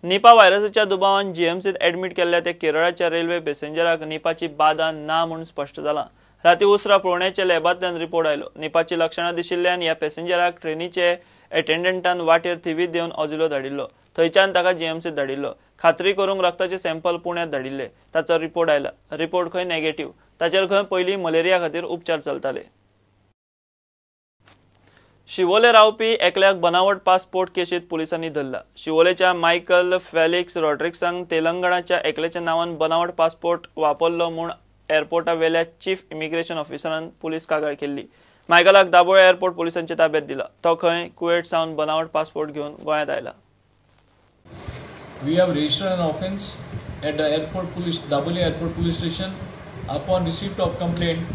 Nipah व्हायरसाच्या दुबावान जीएमसीत admit केल्ल्या त्या केरळाच्या railway पॅसेंजराक निपाची बाधा ना म्हणून स्पष्ट जाला। राती उसरा पुण्याच्या लॅबांतल्यान रिपोर्ट आयलो। निपाची लक्षणां दिशिल्ल्यान ह्या पॅसेंजराक ट्रेनीचे अटेंडंटान वाटेर थिवीत देवन ऑजिलो धाडिल्लो। थंयच्यान ताका जीएमसीत धाडिल्लो। खात्री करूंक रक्ताचे सॅम्पल पुण्यात धाडिल्ले। ताचो रिपोर्ट आयला। रिपोर्ट खंय नेगेटिव्ह। ताचेर खंय पयलीं मलेरिया खातीर उपचार चलताले। शिवोले रावपी एकल्याक बनावट पासपोर्ट केशीत पुलिसांनी धरला। शिवोलेच्या मायकल फेलिक्स रॉड्रिक्सांक तेलंगणाच्या एकल्याच्या नावान बनावट पासपोर्ट वापरलो म्हूण एअरपोर्टावेल्या चीफ इमिग्रेशन ऑफिसरान पुलीस कागाळ केल्ली। मायकलाक दाबोळे एअरपोर्ट पुलिसांच्या ताब्यांत दिला। तो खंय कुवेट सावन बनावट पासपोर्ट घेवन गोंयांत आयला। We have registered an offence at the Dabolia Airport Police Station upon receipt of complaint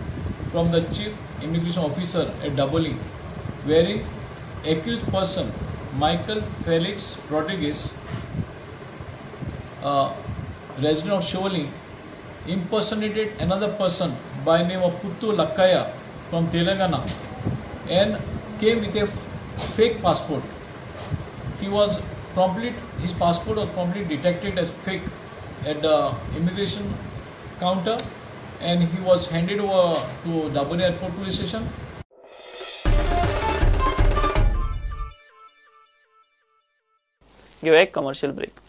from the Chief Immigration Officer at Dabolia, wherein accused person Michael Felix Rodriguez, resident of Shivoli, impersonated another person by name of Puttu Lakkaya from Telangana and came with a fake passport. His passport was promptly detected as fake at the immigration counter and he was handed over to Dabolia Airport Police Station. Give a commercial break.